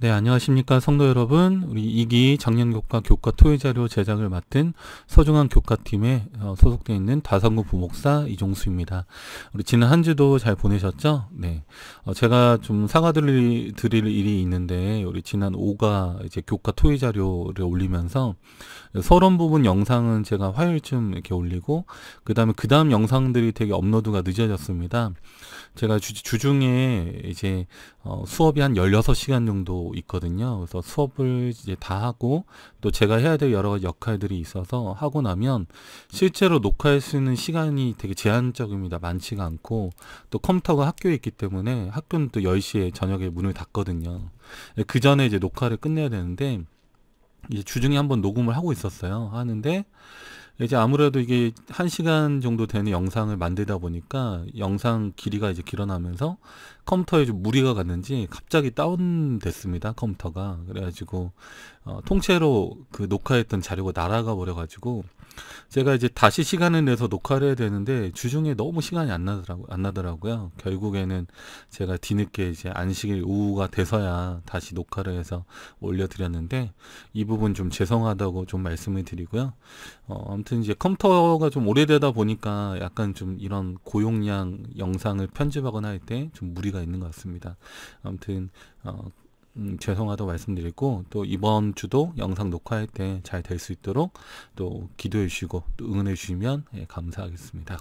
네, 안녕하십니까 성도 여러분. 우리 2기 작년교과 교과 토의자료 제작을 맡은 서중한 교과팀에 소속되어 있는 다산구 부목사 이종수입니다. 우리 지난 한 주도 잘 보내셨죠? 네. 제가 좀 사과드릴 일이 있는데, 우리 지난 5가 이제 교과 토의자료를 올리면서 서론 부분 영상은 제가 화요일쯤 이렇게 올리고, 그 다음 영상들이 되게 업로드가 늦어졌습니다. 제가 주중에 이제 수업이 한 16시간 정도 있거든요. 그래서 수업을 이제 다 하고 또 제가 해야 될 여러 가지 역할들이 있어서 하고 나면 실제로 녹화할 수 있는 시간이 되게 제한적입니다. 많지가 않고 또 컴퓨터가 학교에 있기 때문에 학교는 또 10시에 저녁에 문을 닫거든요. 그 전에 이제 녹화를 끝내야 되는데 이제 주중에 한번 녹음을 하고 있었어요. 하는데 이제 아무래도 이게 1시간 정도 되는 영상을 만들다 보니까 영상 길이가 이제 길어나면서 컴퓨터에 좀 무리가 갔는지 갑자기 다운됐습니다. 컴퓨터가. 그래가지고 통째로 그 녹화했던 자료가 날아가 버려가지고 제가 이제 다시 시간을 내서 녹화를 해야 되는데 주중에 너무 시간이 안 나더라고요. 결국에는 제가 뒤늦게 이제 안식일 오후가 돼서야 다시 녹화를 해서 올려드렸는데 이 부분 좀 죄송하다고 좀 말씀을 드리고요. 아무튼 이제 컴퓨터가 좀 오래되다 보니까 약간 좀 이런 고용량 영상을 편집하거나 할 때 좀 무리가 있는 것 같습니다. 아무튼 죄송하다고 말씀드리고 또 이번 주도 영상 녹화할 때 잘 될 수 있도록 또 기도해 주시고 또 응원해 주시면 감사하겠습니다.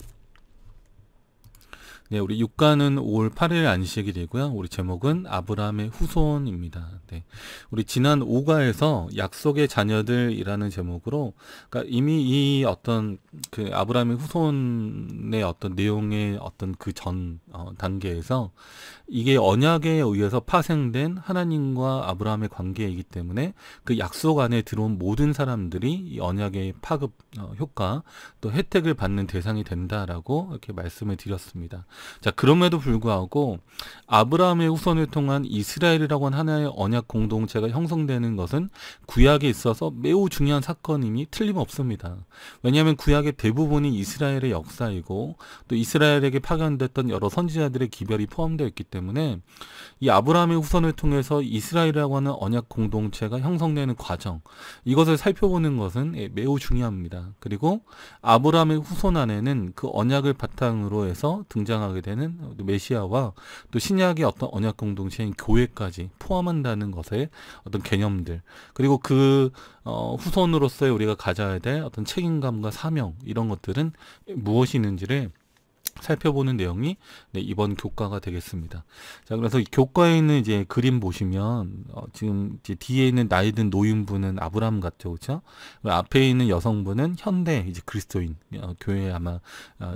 네, 우리 6가는 5월 8일 안식이 되고요. 우리 제목은 아브라함의 후손입니다. 네, 우리 지난 5가에서 약속의 자녀들이라는 제목으로, 그러니까 이미 이 어떤 그 아브라함의 후손의 어떤 내용의 어떤 그 전 단계에서 이게 언약에 의해서 파생된 하나님과 아브라함의 관계이기 때문에 그 약속 안에 들어온 모든 사람들이 이 언약의 파급 효과 또 혜택을 받는 대상이 된다라고 이렇게 말씀을 드렸습니다. 자, 그럼에도 불구하고 아브라함의 후손을 통한 이스라엘이라고 하는 하나의 언약 공동체가 형성되는 것은 구약에 있어서 매우 중요한 사건임이 틀림없습니다. 왜냐하면 구약의 대부분이 이스라엘의 역사이고 또 이스라엘에게 파견됐던 여러 선지자들의 기별이 포함되어 있기 때문에 이 아브라함의 후손을 통해서 이스라엘이라고 하는 언약 공동체가 형성되는 과정, 이것을 살펴보는 것은 매우 중요합니다. 그리고 아브라함의 후손 안에는 그 언약을 바탕으로 해서 등장하게 되는 메시아와 또 신약의 어떤 언약 공동체인 교회까지 포함한다는 것의 어떤 개념들, 그리고 그 후손으로서의 우리가 가져야 될 어떤 책임감과 사명, 이런 것들은 무엇이 있는지를 살펴보는 내용이 이번 교과가 되겠습니다. 자, 그래서 이 교과에 있는 이제 그림 보시면 지금 이제 뒤에 있는 나이 든 노인분은 아브라함 같죠, 그렇죠? 앞에 있는 여성분은 현대 이제 그리스도인, 교회에 아마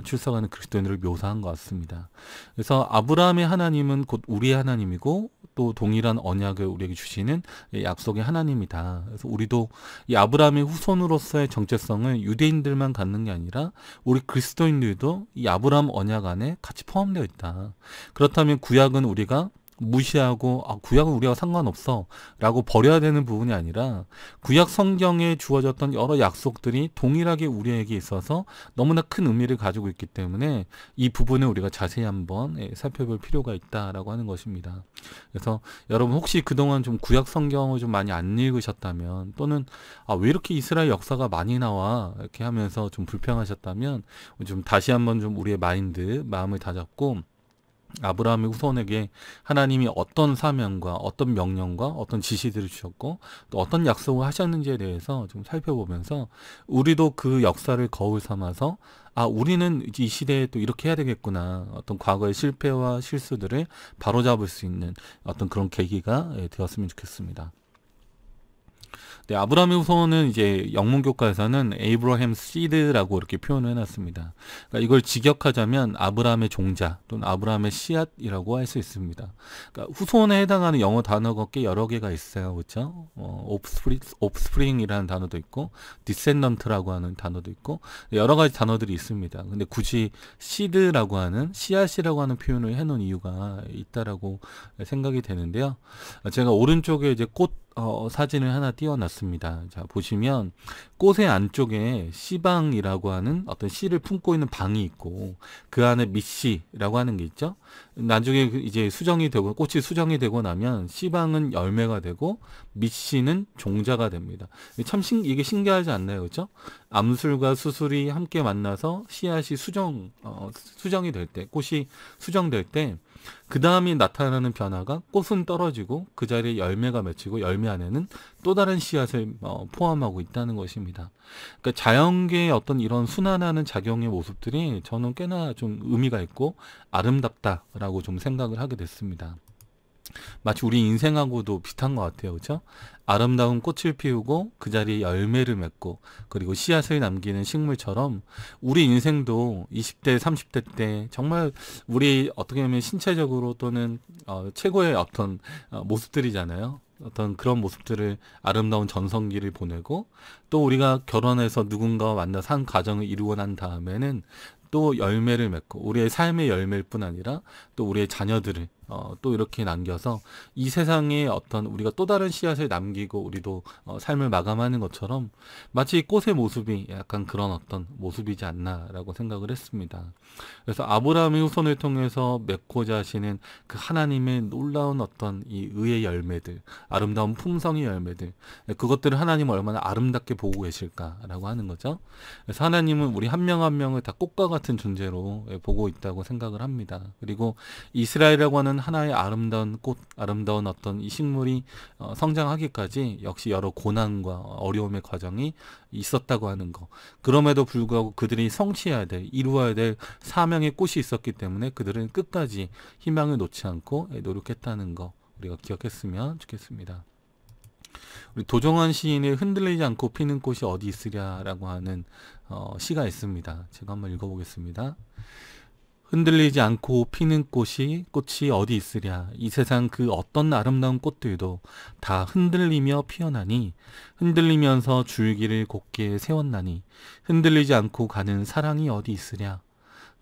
출석하는 그리스도인들을 묘사한 것 같습니다. 그래서 아브라함의 하나님은 곧 우리의 하나님이고 또 동일한 언약을 우리에게 주시는 약속의 하나님이다. 그래서 우리도 이 아브라함의 후손으로서의 정체성을 유대인들만 갖는 게 아니라 우리 그리스도인들도 이 아브라함 언약 안에 같이 포함되어 있다. 그렇다면 구약은 우리가 무시하고 구약은 우리가 상관없어 라고 버려야 되는 부분이 아니라 구약 성경에 주어졌던 여러 약속들이 동일하게 우리에게 있어서 너무나 큰 의미를 가지고 있기 때문에 이 부분을 우리가 자세히 한번 살펴볼 필요가 있다라고 하는 것입니다. 그래서 여러분 혹시 그동안 좀 구약 성경을 좀 많이 안 읽으셨다면, 또는 왜 이렇게 이스라엘 역사가 많이 나와 이렇게 하면서 좀 불평하셨다면 좀 다시 한번 좀 우리의 마음을 다잡고 아브라함의 후손에게 하나님이 어떤 사명과 어떤 명령과 어떤 지시들을 주셨고 또 어떤 약속을 하셨는지에 대해서 좀 살펴보면서 우리도 그 역사를 거울 삼아서 우리는 이 시대에 또 이렇게 해야 되겠구나, 어떤 과거의 실패와 실수들을 바로잡을 수 있는 어떤 그런 계기가 되었으면 좋겠습니다. 네, 아브라함의 후손은 이제 영문교과에서는 에이브러햄 시드라고 이렇게 표현을 해놨습니다. 그러니까 이걸 직역하자면 아브라함의 종자 또는 아브라함의 씨앗이라고 할 수 있습니다. 그러니까 후손에 해당하는 영어 단어가 꽤 여러 개가 있어요, 그렇죠? offspring이라는 단어도 있고, descendant라고 하는 단어도 있고, 여러 가지 단어들이 있습니다. 근데 굳이 시드라고 하는 씨앗이라고 하는 표현을 해놓은 이유가 있다라고 생각이 되는데요. 제가 오른쪽에 이제 꽃 사진을 하나 띄워놨습니다. 자, 보시면 꽃의 안쪽에 씨방이라고 하는 어떤 씨를 품고 있는 방이 있고 그 안에 밑씨라고 하는 게 있죠. 나중에 이제 수정이 되고 꽃이 수정이 되고 나면 씨방은 열매가 되고 밑씨는 종자가 됩니다. 이게 신기하지 않나요, 그렇죠? 암술과 수술이 함께 만나서 씨앗이 수정이 될 때, 꽃이 수정될 때, 그 다음에 나타나는 변화가 꽃은 떨어지고 그 자리에 열매가 맺히고 열매 안에는 또 다른 씨앗을 포함하고 있다는 것입니다. 그러니까 자연계의 어떤 이런 순환하는 작용의 모습들이 저는 꽤나 좀 의미가 있고 아름답다라고 좀 생각을 하게 됐습니다. 마치 우리 인생하고도 비슷한 것 같아요. 그렇죠? 아름다운 꽃을 피우고 그 자리에 열매를 맺고 그리고 씨앗을 남기는 식물처럼 우리 인생도 20대, 30대 때 정말 우리 어떻게 보면 신체적으로 또는 최고의 어떤 모습들이잖아요. 어떤 그런 모습들을 아름다운 전성기를 보내고 또 우리가 결혼해서 누군가와 만나서 한 가정을 이루고 난 다음에는 또 열매를 맺고 우리의 삶의 열매일 뿐 아니라 또 우리의 자녀들을 또 이렇게 남겨서 이 세상에 어떤 우리가 또 다른 씨앗을 남기고 우리도 삶을 마감하는 것처럼 마치 꽃의 모습이 약간 그런 어떤 모습이지 않나라고 생각을 했습니다. 그래서 아브라함의 후손을 통해서 맺고자 하시는 그 하나님의 놀라운 어떤 이 의의 열매들, 아름다운 품성의 열매들, 그것들을 하나님은 얼마나 아름답게 보고 계실까라고 하는 거죠. 그래서 하나님은 우리 한 명 한 명을 다 꽃과 같은 존재로 보고 있다고 생각을 합니다. 그리고 이스라엘이라고 하는 하나의 아름다운 꽃, 아름다운 어떤 이 식물이 성장하기까지 역시 여러 고난과 어려움의 과정이 있었다고 하는 거. 그럼에도 불구하고 그들이 성취해야 될, 이루어야 될 사명의 꽃이 있었기 때문에 그들은 끝까지 희망을 놓지 않고 노력했다는 거 우리가 기억했으면 좋겠습니다. 우리 도종환 시인의 흔들리지 않고 피는 꽃이 어디 있으랴라고 하는 시가 있습니다. 제가 한번 읽어보겠습니다. 흔들리지 않고 피는 꽃이 어디 있으랴. 이 세상 그 어떤 아름다운 꽃들도 다 흔들리며 피어나니 흔들리면서 줄기를 곧게 세웠나니 흔들리지 않고 가는 사랑이 어디 있으랴.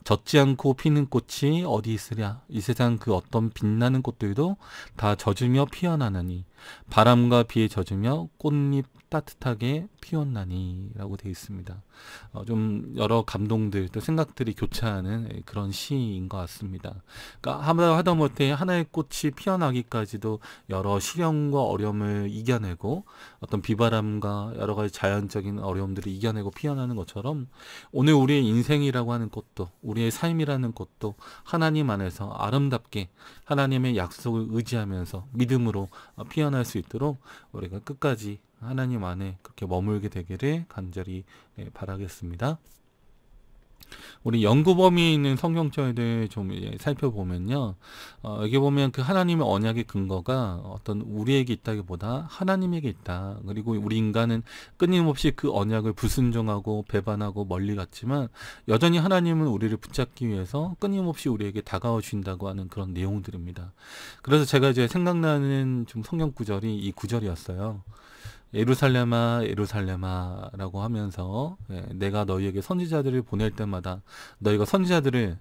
젖지 않고 피는 꽃이 어디 있으랴. 이 세상 그 어떤 빛나는 꽃들도 다 젖으며 피어나나니 바람과 비에 젖으며 꽃잎 따뜻하게 피웠나니 라고 되어 있습니다. 좀 여러 감동들 또 생각들이 교차하는 그런 시인 것 같습니다. 그러니까 하다못해 하나의 꽃이 피어나기까지도 여러 시련과 어려움을 이겨내고 어떤 비바람과 여러 가지 자연적인 어려움들을 이겨내고 피어나는 것처럼 오늘 우리의 인생이라고 하는 꽃도 우리의 삶이라는 꽃도 하나님 안에서 아름답게 하나님의 약속을 의지하면서 믿음으로 피어날 수 있도록 우리가 끝까지 하나님 안에 그렇게 머물게 되기를 간절히 바라겠습니다. 우리 연구 범위에 있는 성경절들 좀 살펴보면요. 여기 보면 그 하나님의 언약의 근거가 어떤 우리에게 있다기보다 하나님에게 있다. 그리고 우리 인간은 끊임없이 그 언약을 불순종하고 배반하고 멀리 갔지만 여전히 하나님은 우리를 붙잡기 위해서 끊임없이 우리에게 다가와 주신다고 하는 그런 내용들입니다. 그래서 제가 이제 생각나는 좀 성경 구절이 이 구절이었어요. 예루살렘아 예루살렘아 라고 하면서 내가 너희에게 선지자들을 보낼 때마다 너희가 선지자들을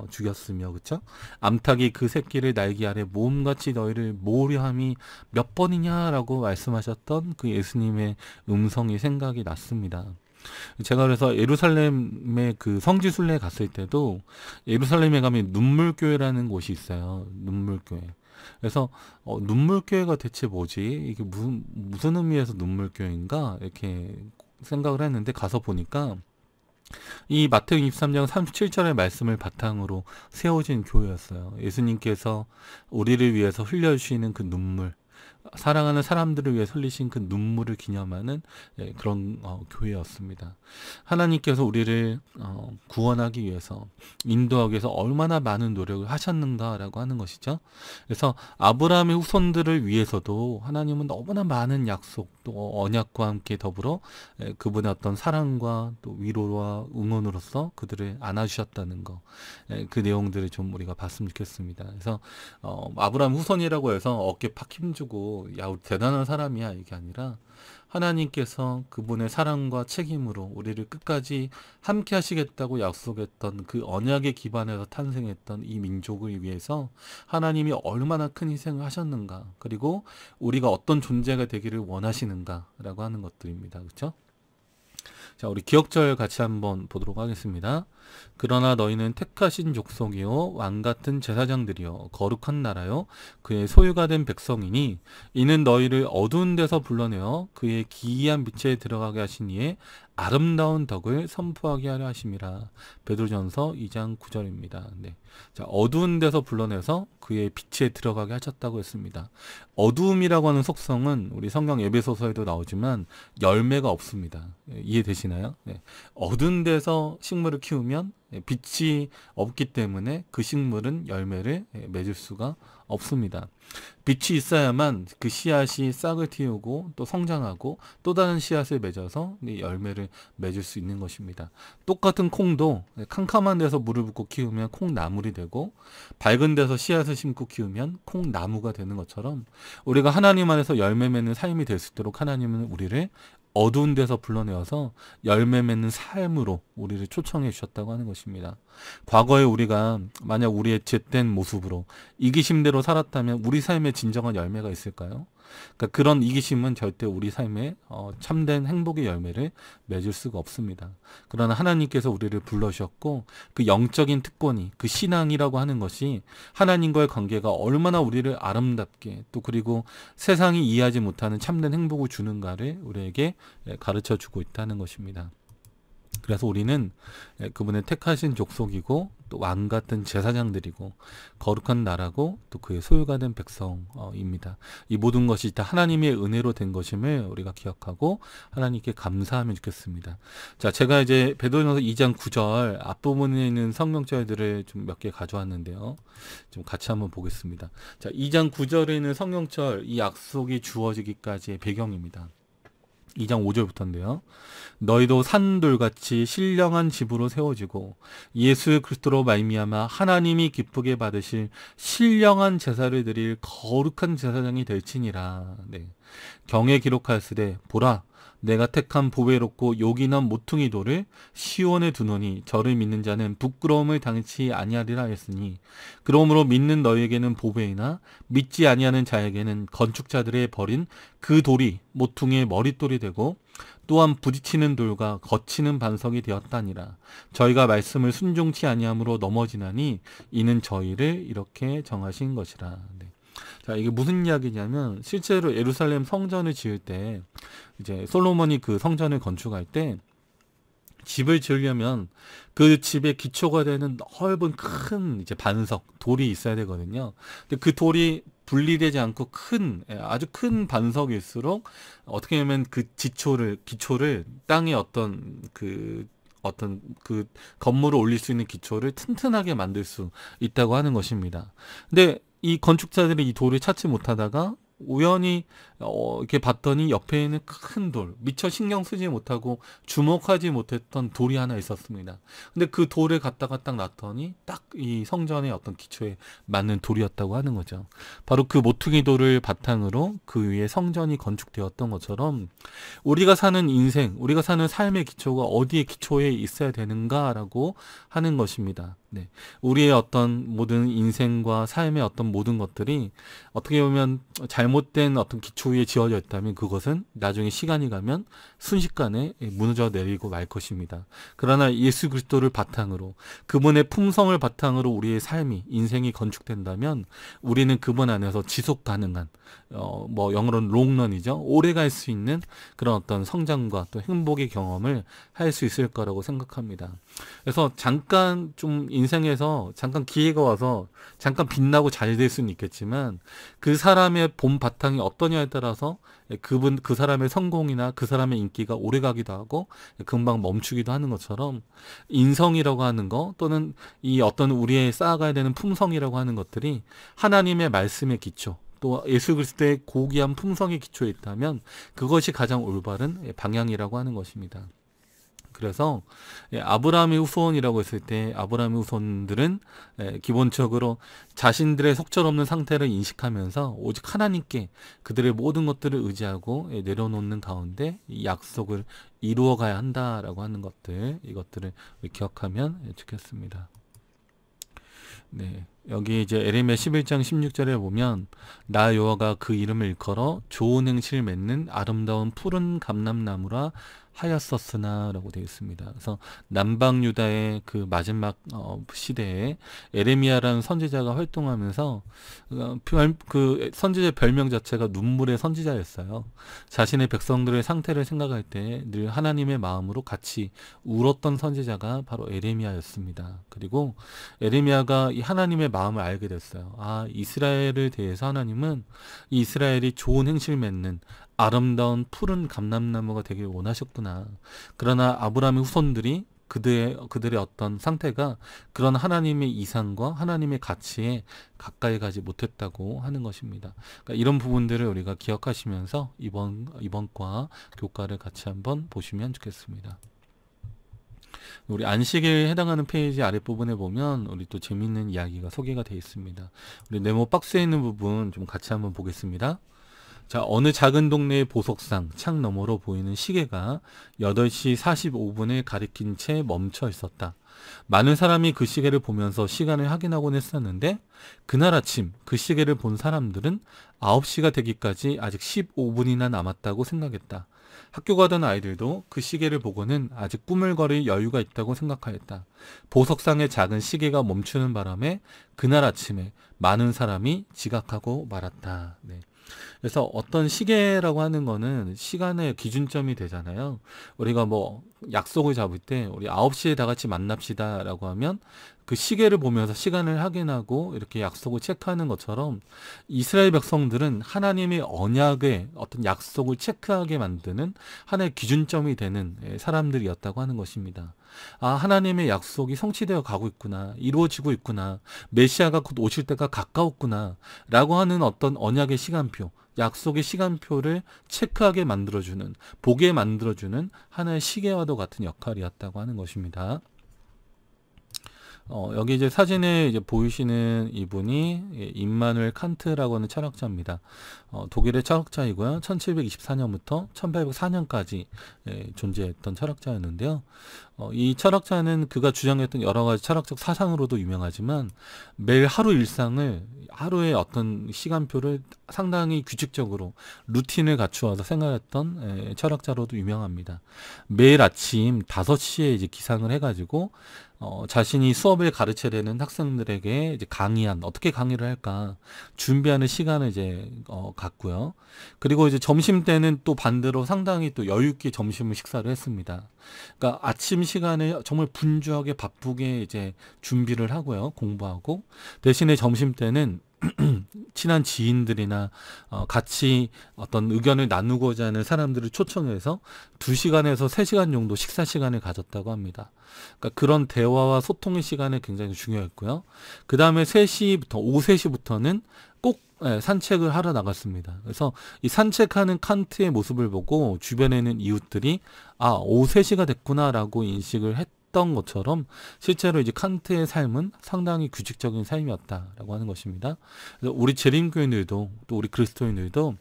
죽였으며 그쵸? 암탉이 그 새끼를 날개 아래 모험같이 너희를 모으려 함이 몇 번이냐 라고 말씀하셨던 그 예수님의 음성이 생각이 났습니다. 제가 그래서 예루살렘의 그 성지순례에 갔을 때도 예루살렘에 가면 눈물교회라는 곳이 있어요. 눈물교회. 그래서 눈물교회가 대체 뭐지? 이게 무슨 의미에서 눈물교회인가? 이렇게 생각을 했는데 가서 보니까 이 마태복음 23장 37절의 말씀을 바탕으로 세워진 교회였어요. 예수님께서 우리를 위해서 흘려주시는 그 눈물, 사랑하는 사람들을 위해 흘리신 그 눈물을 기념하는 그런 교회였습니다. 하나님께서 우리를 구원하기 위해서 인도하기 위해서 얼마나 많은 노력을 하셨는가라고 하는 것이죠. 그래서 아브라함의 후손들을 위해서도 하나님은 너무나 많은 약속 또 언약과 함께 더불어 그분의 어떤 사랑과 또 위로와 응원으로서 그들을 안아주셨다는 거, 그 내용들을 좀 우리가 봤으면 좋겠습니다. 그래서 아브라함 후손이라고 해서 어깨 팍 힘주고 뭐 야 대단한 사람이야 이게 아니라 하나님께서 그분의 사랑과 책임으로 우리를 끝까지 함께 하시겠다고 약속했던 그 언약의 기반에서 탄생했던 이 민족을 위해서 하나님이 얼마나 큰 희생을 하셨는가, 그리고 우리가 어떤 존재가 되기를 원하시는가라고 하는 것들입니다. 그렇죠? 자, 우리 기억절 같이 한번 보도록 하겠습니다. 그러나 너희는 택하신 족속이요 왕같은 제사장들이요 거룩한 나라요 그의 소유가 된 백성이니 이는 너희를 어두운 데서 불러내어 그의 기이한 빛에 들어가게 하신 이의 아름다운 덕을 선포하게 하려 하심이라. 베드로전서 2장 9절입니다. 네. 자, 어두운 데서 불러내서 그의 빛에 들어가게 하셨다고 했습니다. 어두움이라고 하는 속성은 우리 성경 에베소서에도 나오지만 열매가 없습니다. 이해되시나요? 네. 어두운 데서 식물을 키우면 빛이 없기 때문에 그 식물은 열매를 맺을 수가 없습니다. 빛이 있어야만 그 씨앗이 싹을 틔우고 또 성장하고 또 다른 씨앗을 맺어서 열매를 맺을 수 있는 것입니다. 똑같은 콩도 캄캄한 데서 물을 붓고 키우면 콩나물이 되고 밝은 데서 씨앗을 심고 키우면 콩나무가 되는 것처럼 우리가 하나님 안에서 열매 맺는 삶이 될 수 있도록 하나님은 우리를 어두운 데서 불러내어서 열매 맺는 삶으로 우리를 초청해 주셨다고 하는 것입니다. 과거에 우리가 만약 우리의 죄된 모습으로 이기심대로 살았다면 우리 삶에 진정한 열매가 있을까요? 그러니까 그런 이기심은 절대 우리 삶에 참된 행복의 열매를 맺을 수가 없습니다. 그러나 하나님께서 우리를 불러주셨고 그 영적인 특권이, 그 신앙이라고 하는 것이 하나님과의 관계가 얼마나 우리를 아름답게 또 그리고 세상이 이해하지 못하는 참된 행복을 주는가를 우리에게 가르쳐 주고 있다는 것입니다. 그래서 우리는 그분의 택하신 족속이고 또 왕같은 제사장들이고 거룩한 나라고 또 그의 소유가 된 백성입니다. 이 모든 것이 다 하나님의 은혜로 된 것임을 우리가 기억하고 하나님께 감사하면 좋겠습니다. 자, 제가 이제 베드로전서 2장 9절 앞부분에 있는 성경절들을 좀 몇 개 가져왔는데요. 좀 같이 한번 보겠습니다. 자, 2장 9절에 있는 성경절, 이 약속이 주어지기까지의 배경입니다. 2장 5절부터인데요. 너희도 산돌같이 신령한 집으로 세워지고 예수 그리스도로 말미암아 하나님이 기쁘게 받으실 신령한 제사를 드릴 거룩한 제사장이 될지니라. 네. 경에 기록하였으되 보라 내가 택한 보배롭고 요긴한 모퉁이 돌을 시온에 두노니 저를 믿는 자는 부끄러움을 당치 아니하리라 했으니 그러므로 믿는 너희에게는 보배이나 믿지 아니하는 자에게는 건축자들의 버린 그 돌이 모퉁이의 머릿돌이 되고 또한 부딪히는 돌과 거치는 반석이 되었다니라. 저희가 말씀을 순종치 아니함으로 넘어지나니 이는 저희를 이렇게 정하신 것이라. 네. 자, 이게 무슨 이야기냐면 실제로 예루살렘 성전을 지을 때 이제 솔로몬이 그 성전을 건축할 때 집을 지으려면 그 집의 기초가 되는 넓은 큰 이제 반석, 돌이 있어야 되거든요. 근데 그 돌이 분리되지 않고 아주 큰 반석일수록 어떻게 보면 그 기초를 땅에 어떤 그 건물을 올릴 수 있는 기초를 튼튼하게 만들 수 있다고 하는 것입니다. 근데 이 건축자들이 이 돌을 찾지 못하다가 우연히 이렇게 봤더니 옆에 있는 큰 돌, 미처 신경 쓰지 못하고 주목하지 못했던 돌이 하나 있었습니다. 근데 그 돌을 갖다가 딱 놨더니 딱 이 성전의 어떤 기초에 맞는 돌이었다고 하는 거죠. 바로 그 모퉁이 돌을 바탕으로 그 위에 성전이 건축되었던 것처럼 우리가 사는 인생, 우리가 사는 삶의 기초가 어디에 기초에 있어야 되는가라고 하는 것입니다. 네. 우리의 어떤 모든 인생과 삶의 어떤 모든 것들이 어떻게 보면 잘못된 어떤 기초 위에 지어져 있다면 그것은 나중에 시간이 가면 순식간에 무너져 내리고 말 것입니다. 그러나 예수 그리스도를 바탕으로 그분의 품성을 바탕으로 우리의 삶이 인생이 건축된다면 우리는 그분 안에서 지속 가능한 영어로는 롱런이죠. 오래 갈 수 있는 그런 어떤 성장과 또 행복의 경험을 할 수 있을 거라고 생각합니다. 그래서 잠깐 좀 인생에서 잠깐 기회가 와서 잠깐 빛나고 잘 될 수는 있겠지만 그 사람의 본 바탕이 어떠냐에 따라서 그 사람의 성공이나 그 사람의 인기가 오래 가기도 하고 금방 멈추기도 하는 것처럼 인성이라고 하는 거 또는 이 어떤 우리의 쌓아가야 되는 품성이라고 하는 것들이 하나님의 말씀의 기초 또 예수 그리스도의 고귀한 품성의 기초에 있다면 그것이 가장 올바른 방향이라고 하는 것입니다. 그래서 아브라함의 후손이라고 했을 때 아브라함의 후손들은 기본적으로 자신들의 속절없는 상태를 인식하면서 오직 하나님께 그들의 모든 것들을 의지하고 내려놓는 가운데 이 약속을 이루어가야 한다라고 하는 것들, 이것들을 기억하면 좋겠습니다. 네, 여기 이제 에레미야 11장 16절에 보면 나 여호와가 그 이름을 일컬어 좋은 행실 맺는 아름다운 푸른 감람나무라 하였었으나 라고 되어 있습니다. 그래서 남방 유다의 그 마지막 시대에 에레미야라는 선지자가 활동하면서 그 선지자의 별명 자체가 눈물의 선지자였어요. 자신의 백성들의 상태를 생각할 때 늘 하나님의 마음으로 같이 울었던 선지자가 바로 에레미야였습니다. 그리고 에레미야가 이 하나님의 마음을 알게 됐어요. 아, 이스라엘을 대해서 하나님은 이 이스라엘이 좋은 행실 맺는 아름다운 푸른 감람나무가 되길 원하셨구나. 그러나 아브라함의 후손들이 그들의 어떤 상태가 그런 하나님의 이상과 하나님의 가치에 가까이 가지 못했다고 하는 것입니다. 그러니까 이런 부분들을 우리가 기억하시면서 이번과 교과를 같이 한번 보시면 좋겠습니다. 우리 안식일에 해당하는 페이지 아랫부분에 보면 우리 또 재밌는 이야기가 소개가 되어 있습니다. 우리 네모 박스에 있는 부분 좀 같이 한번 보겠습니다. 자, 어느 작은 동네의 보석상 창 너머로 보이는 시계가 8시 45분을 가리킨 채 멈춰 있었다. 많은 사람이 그 시계를 보면서 시간을 확인하곤 했었는데 그날 아침 그 시계를 본 사람들은 9시가 되기까지 아직 15분이나 남았다고 생각했다. 학교 가던 아이들도 그 시계를 보고는 아직 꿈을 거릴 여유가 있다고 생각하였다. 보석상의 작은 시계가 멈추는 바람에 그날 아침에 많은 사람이 지각하고 말았다. 네. 그래서 어떤 시계라고 하는 거는 시간의 기준점이 되잖아요. 우리가 뭐 약속을 잡을 때 우리 9시에 다 같이 만납시다 라고 하면 그 시계를 보면서 시간을 확인하고 이렇게 약속을 체크하는 것처럼 이스라엘 백성들은 하나님의 언약의 어떤 약속을 체크하게 만드는 하나의 기준점이 되는 사람들이었다고 하는 것입니다. 아, 하나님의 약속이 성취되어 가고 있구나, 이루어지고 있구나, 메시아가 곧 오실 때가 가까웠구나 라고 하는 어떤 언약의 시간표, 약속의 시간표를 체크하게 만들어주는, 보게 만들어주는 하나의 시계와도 같은 역할이었다고 하는 것입니다. 여기 이제 사진에 이제 보이시는 이분이 임마누엘 칸트라고 하는 철학자입니다. 독일의 철학자이고요. 1724년부터 1804년까지 존재했던 철학자였는데요. 이 철학자는 그가 주장했던 여러 가지 철학적 사상으로도 유명하지만 매일 하루 일상을 하루의 어떤 시간표를 상당히 규칙적으로 루틴을 갖추어서 생활했던 철학자로도 유명합니다. 매일 아침 5시에 이제 기상을 해가지고 자신이 수업을 가르쳐야 되는 학생들에게 이제 어떻게 강의를 할까 준비하는 시간을 이제 갖고요. 그리고 이제 점심 때는 또 반대로 상당히 또 여유 있게 점심을 식사를 했습니다. 그러니까 아침 시간에 정말 분주하게 바쁘게 이제 준비를 하고요. 공부하고 대신에 점심 때는 친한 지인들이나 같이 어떤 의견을 나누고자 하는 사람들을 초청해서 2시간에서 3시간 정도 식사 시간을 가졌다고 합니다. 그러니까 그런 대화와 소통의 시간이 굉장히 중요했고요. 그 다음에 오후 3시부터는 꼭 산책을 하러 나갔습니다. 그래서 이 산책하는 칸트의 모습을 보고 주변에 있는 이웃들이 아, 오후 3시가 됐구나라고 인식을 했던 것처럼 실제로 이제 칸트의 삶은 상당히 규칙적인 삶이었다라고 하는 것입니다. 그래서 우리 재림교인들도 또 우리 그리스도인들도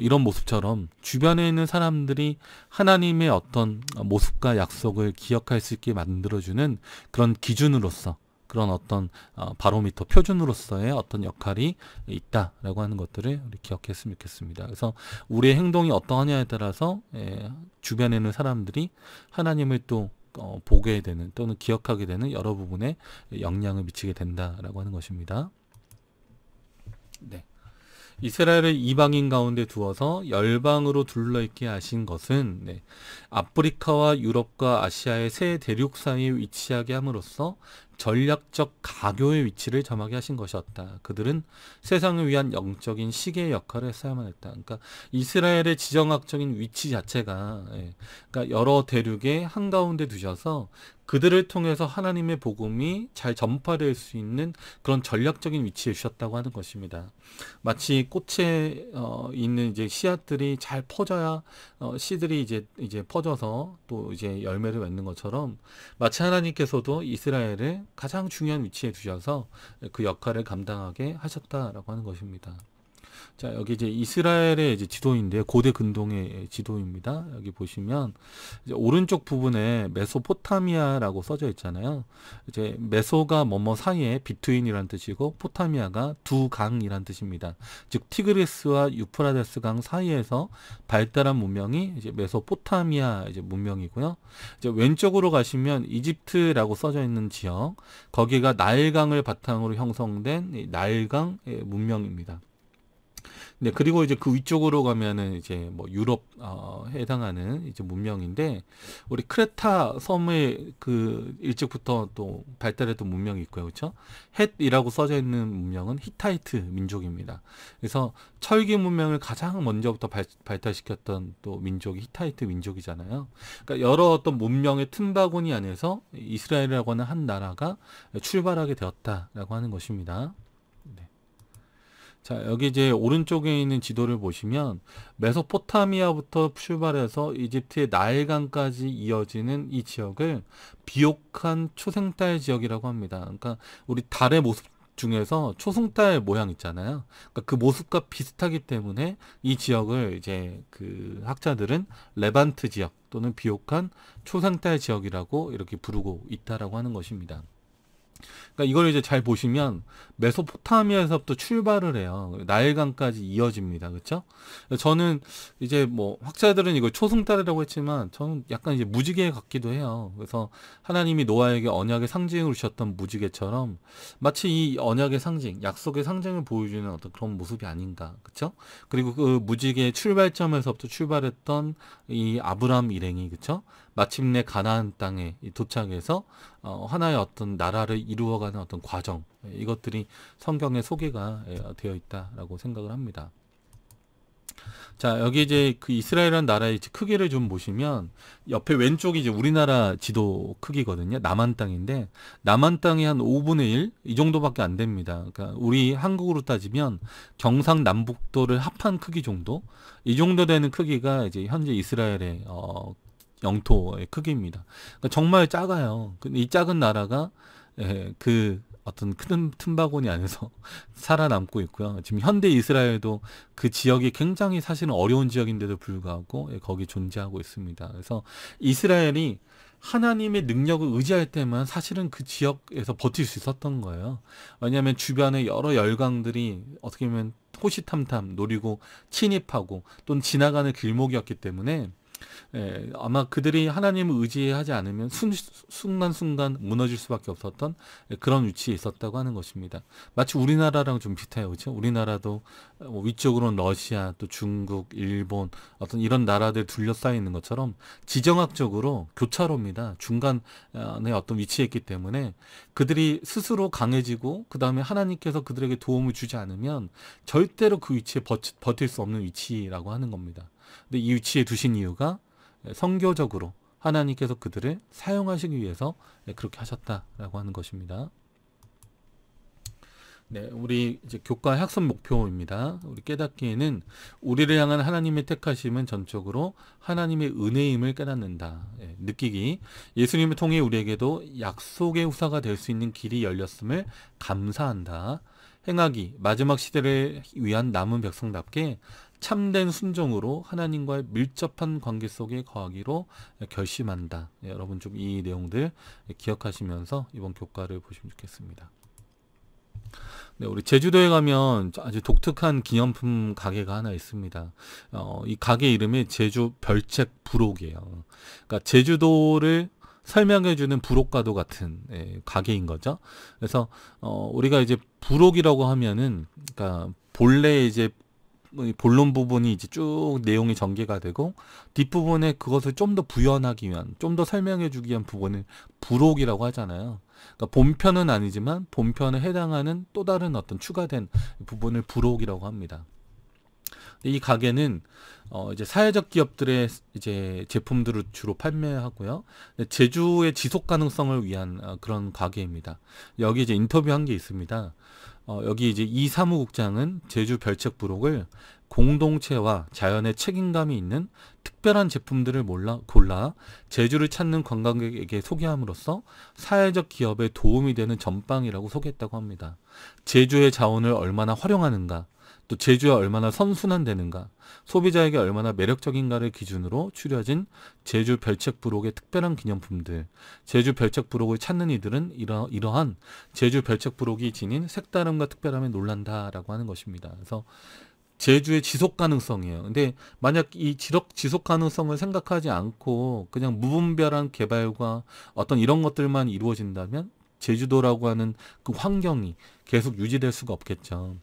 이런 모습처럼 주변에 있는 사람들이 하나님의 어떤 모습과 약속을 기억할 수 있게 만들어주는 그런 기준으로서 그런 어떤 바로미터 표준으로서의 어떤 역할이 있다라고 하는 것들을 우리 기억했으면 좋겠습니다. 그래서 우리의 행동이 어떠하냐에 따라서 주변에 있는 사람들이 하나님을 또 보게 되는 또는 기억하게 되는 여러 부분에 영향을 미치게 된다라고 하는 것입니다. 네. 이스라엘을 이방인 가운데 두어서 열방으로 둘러있게 하신 것은 아프리카와 유럽과 아시아의 세 대륙 사이에 위치하게 함으로써 전략적 가교의 위치를 점하게 하신 것이었다. 그들은 세상을 위한 영적인 시계의 역할을 했어야만 했다. 그러니까 이스라엘의 지정학적인 위치 자체가 그러니까 여러 대륙의 한가운데 두셔서 그들을 통해서 하나님의 복음이 잘 전파될 수 있는 그런 전략적인 위치에 주셨다고 하는 것입니다. 마치 꽃에 있는 이제 씨앗들이 잘 퍼져야 씨들이 이제 퍼져서 또 이제 열매를 맺는 것처럼, 마치 하나님께서도 이스라엘을 가장 중요한 위치에 두셔서 그 역할을 감당하게 하셨다라고 하는 것입니다. 자, 여기 이제 이스라엘의 이제 지도인데요. 고대 근동의 지도입니다. 여기 보시면 이제 오른쪽 부분에 메소포타미아라고 써져 있잖아요. 이제 메소가 뭐뭐 사이에 비트윈이라는 뜻이고, 포타미아가 두 강이라는 뜻입니다. 즉 티그리스와 유프라데스 강 사이에서 발달한 문명이 이제 메소포타미아 이제 문명이고요. 이제 왼쪽으로 가시면 이집트라고 써져 있는 지역, 거기가 나일강을 바탕으로 형성된 나일강 문명입니다. 네, 그리고 이제 그 위쪽으로 가면은 이제 뭐 유럽 해당하는 이제 문명인데, 우리 크레타 섬의 그 일찍부터 또 발달했던 문명이 있고요, 그렇죠? 헷이라고 써져 있는 문명은 히타이트 민족입니다. 그래서 철기 문명을 가장 먼저부터 발달시켰던 또 민족이 히타이트 민족이잖아요. 그러니까 여러 어떤 문명의 틈바구니 안에서 이스라엘이라고 하는 한 나라가 출발하게 되었다라고 하는 것입니다. 네. 자, 여기 이제 오른쪽에 있는 지도를 보시면 메소포타미아부터 출발해서 이집트의 나일강까지 이어지는 이 지역을 비옥한 초생달 지역이라고 합니다. 그러니까 우리 달의 모습 중에서 초승달 모양 있잖아요. 그러니까 그 모습과 비슷하기 때문에 이 지역을 이제 그 학자들은 레반트 지역 또는 비옥한 초생달 지역이라고 이렇게 부르고 있다라고 하는 것입니다. 그러니까 이걸 이제 잘 보시면 메소포타미아에서부터 출발을 해요. 나일강까지 이어집니다. 그렇죠? 저는 이제 뭐 학자들은 이걸 초승달이라고 했지만 저는 약간 이제 무지개 같기도 해요. 그래서 하나님이 노아에게 언약의 상징으로 주셨던 무지개처럼 마치 이 언약의 상징, 약속의 상징을 보여주는 어떤 그런 모습이 아닌가. 그렇죠? 그리고 그 무지개의 출발점에서부터 출발했던 이 아브람 일행이, 그렇죠? 마침내 가나안 땅에 도착해서 하나의 어떤 나라를 이루어가는 어떤 과정, 이것들이 성경에 소개가 되어 있다라고 생각을 합니다. 자, 여기 이제 그 이스라엘이라는 나라의 크기를 좀 보시면 옆에 왼쪽이 이제 우리나라 지도 크기거든요. 남한 땅인데 남한 땅이 한 5분의 1 이 정도밖에 안 됩니다. 그러니까 우리 한국으로 따지면 경상남북도를 합한 크기 정도, 이 정도 되는 크기가 이제 현재 이스라엘의 영토의 크기입니다. 그러니까 정말 작아요. 근데 이 작은 나라가 그 어떤 큰 틈바구니 안에서 살아남고 있고요. 지금 현대 이스라엘도 그 지역이 굉장히 사실은 어려운 지역인데도 불구하고 거기 존재하고 있습니다. 그래서 이스라엘이 하나님의 능력을 의지할 때만 사실은 그 지역에서 버틸 수 있었던 거예요. 왜냐하면 주변에 여러 열강들이 어떻게 보면 호시탐탐 노리고 침입하고 또는 지나가는 길목이었기 때문에 아마 그들이 하나님을 의지하지 않으면 순간순간 무너질 수밖에 없었던 그런 위치에 있었다고 하는 것입니다. 마치 우리나라랑 좀 비슷해요. 그렇죠? 우리나라도 위쪽으로는 러시아, 또 중국, 일본, 어떤 이런 나라들 둘러싸여 있는 것처럼 지정학적으로 교차로입니다. 중간에 어떤 위치에 있기 때문에 그들이 스스로 강해지고 그 다음에 하나님께서 그들에게 도움을 주지 않으면 절대로 그 위치에 버틸 수 없는 위치라고 하는 겁니다. 근데 이 위치에 두신 이유가 선교적으로 하나님께서 그들을 사용하시기 위해서 그렇게 하셨다라고 하는 것입니다. 네, 우리 이제 교과 학습 목표입니다. 우리 깨닫기에는 우리를 향한 하나님의 택하심은 전적으로 하나님의 은혜임을 깨닫는다. 느끼기, 예수님을 통해 우리에게도 약속의 후사가 될 수 있는 길이 열렸음을 감사한다. 행하기, 마지막 시대를 위한 남은 백성답게 참된 순종으로 하나님과의 밀접한 관계 속에 거하기로 결심한다. 여러분 좀 이 내용들 기억하시면서 이번 교과를 보시면 좋겠습니다. 네, 우리 제주도에 가면 아주 독특한 기념품 가게가 하나 있습니다. 이 가게 이름이 제주 별책 부록이에요. 그러니까 제주도를 설명해주는 부록과도 같은 가게인 거죠. 그래서 우리가 이제 부록이라고 하면은, 그러니까 본래 이제 본론 부분이 이제 쭉 내용이 전개가 되고 뒷부분에 그것을 좀 더 부연하기 위한, 좀 더 설명해주기 위한 부분을 부록이라고 하잖아요. 그러니까 본편은 아니지만 본편에 해당하는 또 다른 어떤 추가된 부분을 부록이라고 합니다. 이 가게는 이제 사회적 기업들의 이제 제품들을 주로 판매하고요. 제주의 지속 가능성을 위한 그런 가게입니다. 여기 이제 인터뷰한 게 있습니다. 여기 이제 이 사무국장은 제주 별책 부록을 공동체와 자연의 책임감이 있는 특별한 제품들을 골라 제주를 찾는 관광객에게 소개함으로써 사회적 기업에 도움이 되는 전빵이라고 소개했다고 합니다. 제주의 자원을 얼마나 활용하는가, 또 제주가 얼마나 선순환되는가, 소비자에게 얼마나 매력적인가를 기준으로 추려진 제주 별책 부록의 특별한 기념품들. 제주 별책 부록을 찾는 이들은 이러한 제주 별책 부록이 지닌 색다름과 특별함에 놀란다라고 하는 것입니다. 그래서 제주의 지속 가능성이에요. 근데 만약 이 지속 가능성을 생각하지 않고 그냥 무분별한 개발과 어떤 이런 것들만 이루어진다면 제주도라고 하는 그 환경이 계속 유지될 수가 없겠죠.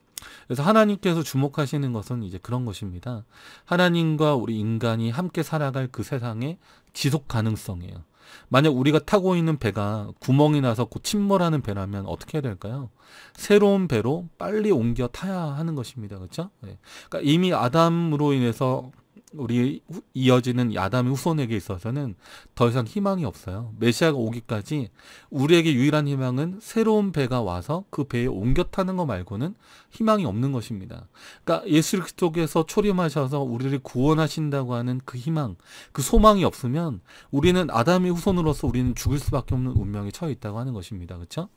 그래서 하나님께서 주목하시는 것은 이제 그런 것입니다. 하나님과 우리 인간이 함께 살아갈 그 세상의 지속 가능성이에요. 만약 우리가 타고 있는 배가 구멍이 나서 곧 침몰하는 배라면 어떻게 해야 될까요? 새로운 배로 빨리 옮겨 타야 하는 것입니다. 그렇죠? 네. 그러니까 이미 아담으로 인해서 우리 이어지는 아담의 후손에게 있어서는 더 이상 희망이 없어요. 메시아가 오기까지 우리에게 유일한 희망은 새로운 배가 와서 그 배에 옮겨 타는 거 말고는 희망이 없는 것입니다. 그러니까 예수 그리스도께서 초림하셔서 우리를 구원하신다고 하는 그 희망, 그 소망이 없으면 우리는 아담의 후손으로서 우리는 죽을 수밖에 없는 운명에 처해 있다고 하는 것입니다. 그렇죠?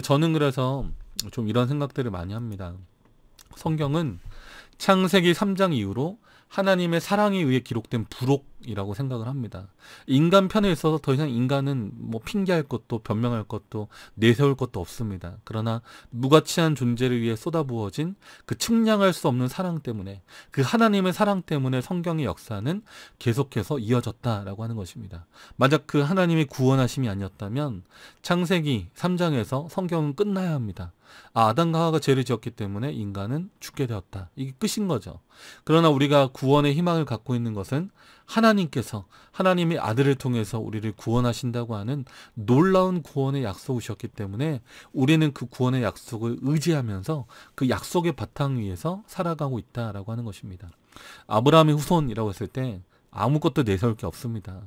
저는 그래서 좀 이런 생각들을 많이 합니다. 성경은 창세기 3장 이후로 하나님의 사랑에 의해 기록된 부록이라고 생각을 합니다. 인간 편에 있어서 더 이상 인간은 뭐 핑계할 것도 변명할 것도 내세울 것도 없습니다. 그러나 무가치한 존재를 위해 쏟아부어진 그 측량할 수 없는 사랑 때문에, 그 하나님의 사랑 때문에 성경의 역사는 계속해서 이어졌다라고 하는 것입니다. 만약 그 하나님의 구원하심이 아니었다면 창세기 3장에서 성경은 끝나야 합니다. 아담과 하와가 죄를 지었기 때문에 인간은 죽게 되었다. 이게 끝인 거죠. 그러나 우리가 구원의 희망을 갖고 있는 것은 하나님께서 하나님의 아들을 통해서 우리를 구원하신다고 하는 놀라운 구원의 약속이셨기 때문에 우리는 그 구원의 약속을 의지하면서 그 약속의 바탕 위에서 살아가고 있다라고 하는 것입니다. 아브라함의 후손이라고 했을 때 아무것도 내세울 게 없습니다.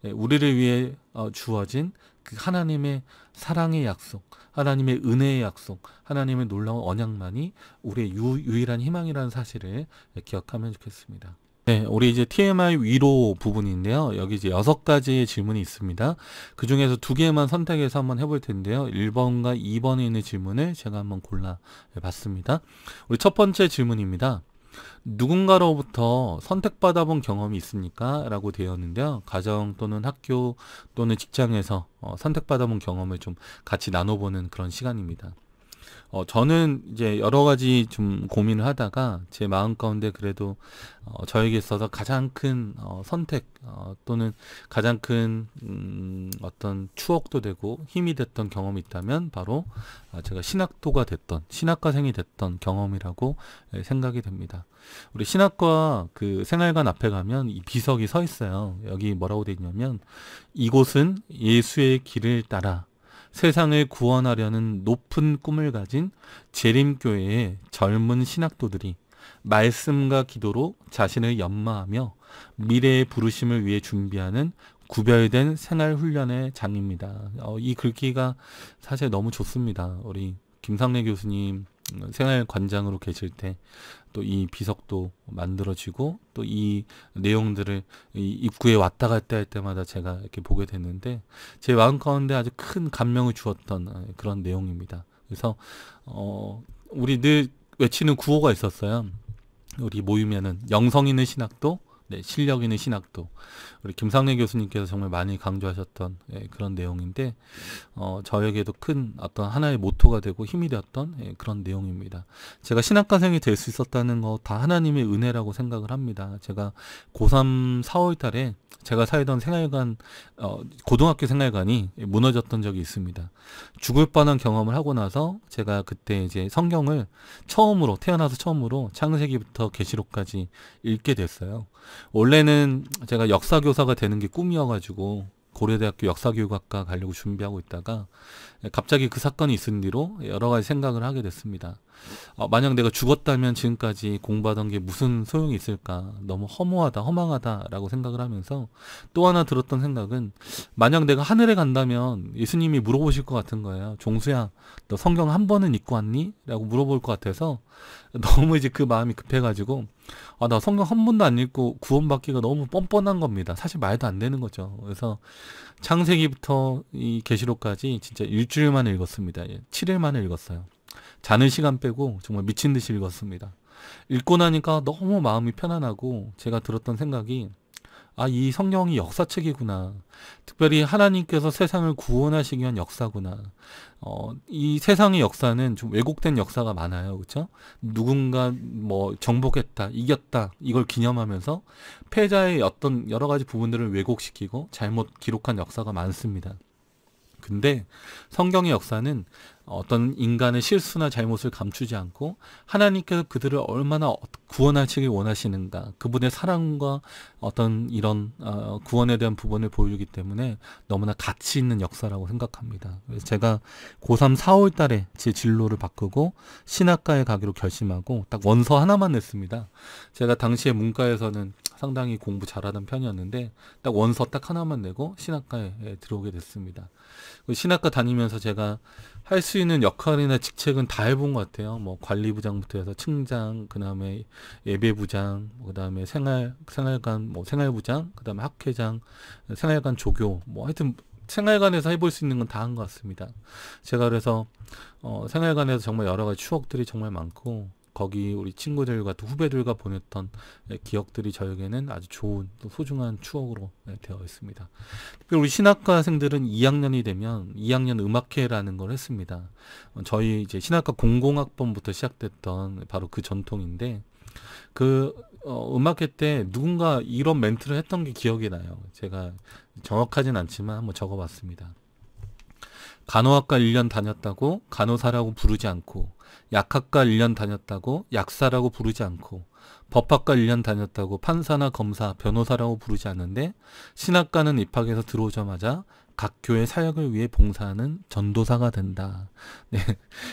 우리를 위해 주어진 그 하나님의 사랑의 약속, 하나님의 은혜의 약속, 하나님의 놀라운 언약만이 우리의 유일한 희망이라는 사실을 기억하면 좋겠습니다. 네, 우리 이제 TMI 위로 부분인데요. 여기 이제 6가지의 질문이 있습니다. 그 중에서 2개만 선택해서 한번 해볼 텐데요. 1번과 2번에 있는 질문을 제가 한번 골라 봤습니다. 우리 첫 번째 질문입니다. 누군가로부터 선택받아 본 경험이 있습니까? 라고 되었는데요. 가정 또는 학교 또는 직장에서 선택받아 본 경험을 좀 같이 나눠보는 그런 시간입니다. 저는 이제 여러 가지 좀 고민을 하다가 제 마음 가운데 그래도 저에게 있어서 가장 큰 선택 또는 가장 큰 어떤 추억도 되고 힘이 됐던 경험이 있다면 바로 제가 신학도가 됐던, 신학과생이 됐던 경험이라고 생각이 됩니다. 우리 신학과 그 생활관 앞에 가면 이 비석이 서 있어요. 여기 뭐라고 되어 있냐면, 이곳은 예수의 길을 따라 세상을 구원하려는 높은 꿈을 가진 재림교회의 젊은 신학도들이 말씀과 기도로 자신을 연마하며 미래의 부르심을 위해 준비하는 구별된 생활훈련의 장입니다. 이 글귀가 사실 너무 좋습니다. 우리 김상래 교수님 생활관장으로 계실 때 또 이 비석도 만들어지고 또 이 내용들을 이 입구에 왔다 갔다 할 때마다 제가 이렇게 보게 됐는데 제 마음 가운데 아주 큰 감명을 주었던 그런 내용입니다. 그래서 우리 늘 외치는 구호가 있었어요. 우리 모이면은 영성 있는 신학도, 네, 실력 있는 신학도. 우리 김상래 교수님께서 정말 많이 강조하셨던 그런 내용인데 저에게도 큰 어떤 하나의 모토가 되고 힘이 되었던 그런 내용입니다. 제가 신학과생이 될 수 있었다는 거 다 하나님의 은혜라고 생각을 합니다. 제가 고3 4월 달에 제가 살던 생활관, 고등학교 생활관이 무너졌던 적이 있습니다. 죽을 뻔한 경험을 하고 나서 제가 그때 이제 성경을 처음으로, 태어나서 처음으로 창세기부터 계시록까지 읽게 됐어요. 원래는 제가 역사교사가 되는 게 꿈이어가지고 고려대학교 역사교육학과 가려고 준비하고 있다가 갑자기 그 사건이 있은 뒤로 여러 가지 생각을 하게 됐습니다. 만약 내가 죽었다면 지금까지 공부하던 게 무슨 소용이 있을까? 너무 허무하다, 허망하다라고 생각을 하면서 또 하나 들었던 생각은 만약 내가 하늘에 간다면 예수님이 물어보실 것 같은 거예요. 종수야, 너 성경 한 번은 읽고 왔니? 라고 물어볼 것 같아서 너무 이제 그 마음이 급해가지고 나 성경 한 번도 안 읽고 구원받기가 너무 뻔뻔한 겁니다. 사실 말도 안 되는 거죠. 그래서 창세기부터 이 계시록까지 진짜 일주일 만에 읽었습니다. 7일 만에 읽었어요. 자는 시간 빼고 정말 미친 듯이 읽었습니다. 읽고 나니까 너무 마음이 편안하고 제가 들었던 생각이 이 성경이 역사책이구나. 특별히 하나님께서 세상을 구원하시기 위한 역사구나. 이 세상의 역사는 좀 왜곡된 역사가 많아요. 그렇죠? 누군가 뭐 정복했다, 이겼다 이걸 기념하면서 패자의 어떤 여러 가지 부분들을 왜곡시키고 잘못 기록한 역사가 많습니다. 근데 성경의 역사는 어떤 인간의 실수나 잘못을 감추지 않고 하나님께서 그들을 얼마나 구원하시길 원하시는가, 그분의 사랑과 어떤 이런 구원에 대한 부분을 보여주기 때문에 너무나 가치 있는 역사라고 생각합니다. 그래서 제가 고3 4월 달에 제 진로를 바꾸고 신학과에 가기로 결심하고 딱 원서 하나만 냈습니다. 제가 당시에 문과에서는 상당히 공부 잘하던 편이었는데 딱 원서 딱 하나만 내고 신학과에 들어오게 됐습니다. 신학과 다니면서 제가 할 수 있는 역할이나 직책은 다 해본 것 같아요. 뭐 관리부장부터 해서 측장, 그 다음에 예배부장, 그 다음에 생활관, 뭐 생활부장, 그 다음에 학회장, 생활관 조교, 뭐 하여튼 생활관에서 해볼 수 있는 건 다 한 것 같습니다. 제가 그래서 생활관에서 정말 여러 가지 추억들이 정말 많고 거기 우리 친구들과 또 후배들과 보냈던 기억들이 저에게는 아주 좋은 또 소중한 추억으로 되어 있습니다. 특히 우리 신학과생들은 2학년이 되면 2학년 음악회라는 걸 했습니다. 저희 이제 신학과 공공학번부터 시작됐던 바로 그 전통인데 그 음악회 때 누군가 이런 멘트를 했던 게 기억이 나요. 제가 정확하진 않지만 한번 적어봤습니다. 간호학과 1년 다녔다고 간호사라고 부르지 않고, 약학과 1년 다녔다고 약사라고 부르지 않고, 법학과 1년 다녔다고 판사나 검사, 변호사라고 부르지 않는데 신학과는 입학해서 들어오자마자 각 교회 사역을 위해 봉사하는 전도사가 된다. 네.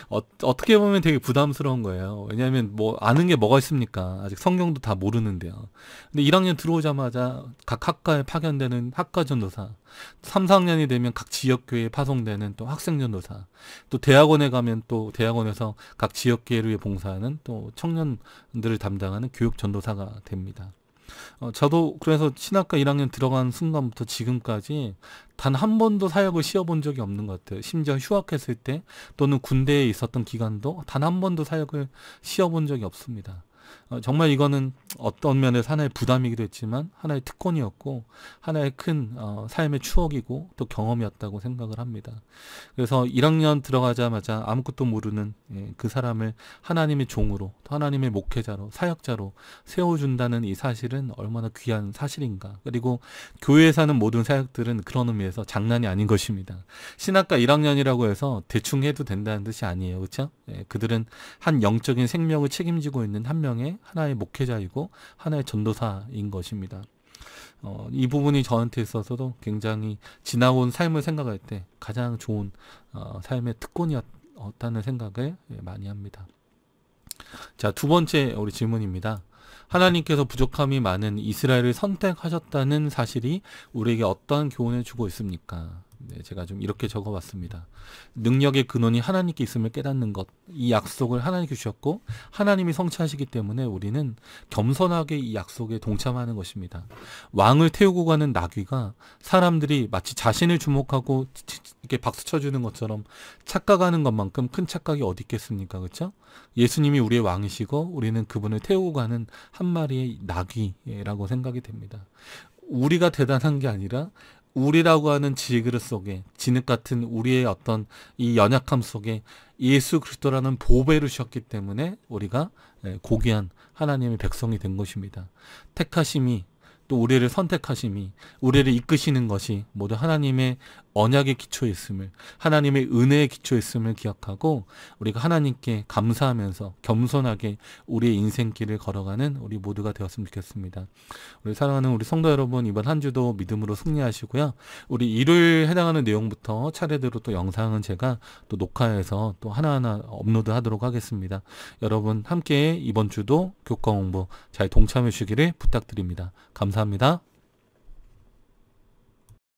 어떻게 보면 되게 부담스러운 거예요. 왜냐하면 뭐 아는 게 뭐가 있습니까? 아직 성경도 다 모르는데요. 근데 1학년 들어오자마자 각 학과에 파견되는 학과 전도사, 3, 4학년이 되면 각 지역교회에 파송되는 또 학생 전도사, 또 대학원에 가면 또 대학원에서 각 지역교회를 위해 봉사하는 또 청년들을 담당하는 교육 전도사가 됩니다. 저도 그래서 신학과 1학년 들어간 순간부터 지금까지 단 한 번도 사역을 쉬어본 적이 없는 것 같아요. 심지어 휴학했을 때 또는 군대에 있었던 기간도 단 한 번도 사역을 쉬어본 적이 없습니다. 정말 이거는 어떤 면에서 하나의 부담이기도 했지만 하나의 특권이었고 하나의 큰 삶의 추억이고 또 경험이었다고 생각을 합니다. 그래서 1학년 들어가자마자 아무것도 모르는 그 사람을 하나님의 종으로, 또 하나님의 목회자로, 사역자로 세워준다는 이 사실은 얼마나 귀한 사실인가. 그리고 교회에 사는 모든 사역들은 그런 의미에서 장난이 아닌 것입니다. 신학과 1학년이라고 해서 대충 해도 된다는 뜻이 아니에요. 그렇죠? 그들은 한 영적인 생명을 책임지고 있는 한 명의 하나의 목회자이고 하나의 전도사인 것입니다. 이 부분이 저한테 있어서도 굉장히 지나온 삶을 생각할 때 가장 좋은 삶의 특권이었다는 생각을 많이 합니다. 자, 두 번째 우리 질문입니다. 하나님께서 부족함이 많은 이스라엘을 선택하셨다는 사실이 우리에게 어떠한 교훈을 주고 있습니까? 네, 제가 좀 이렇게 적어봤습니다. 능력의 근원이 하나님께 있음을 깨닫는 것, 이 약속을 하나님께 주셨고 하나님이 성취하시기 때문에 우리는 겸손하게 이 약속에 동참하는 것입니다. 왕을 태우고 가는 나귀가 사람들이 마치 자신을 주목하고 이렇게 박수 쳐주는 것처럼 착각하는 것만큼 큰 착각이 어디 있겠습니까? 그렇죠? 예수님이 우리의 왕이시고 우리는 그분을 태우고 가는 한 마리의 나귀라고 생각이 됩니다. 우리가 대단한 게 아니라 우리라고 하는 질그릇 속에, 진흙 같은 우리의 어떤 이 연약함 속에 예수 그리스도라는 보배를 주셨기 때문에 우리가 고귀한 하나님의 백성이 된 것입니다. 택하심이 또 우리를 선택하심이, 우리를 이끄시는 것이 모두 하나님의 언약의 기초에 있음을, 하나님의 은혜의 기초에 있음을 기억하고 우리가 하나님께 감사하면서 겸손하게 우리의 인생길을 걸어가는 우리 모두가 되었으면 좋겠습니다. 우리 사랑하는 우리 성도 여러분, 이번 한 주도 믿음으로 승리하시고요. 우리 일요일 해당하는 내용부터 차례대로 또 영상은 제가 또 녹화해서 또 하나하나 업로드 하도록 하겠습니다. 여러분 함께 이번 주도 교과 공부 잘 동참해 주시기를 부탁드립니다. 감사합니다.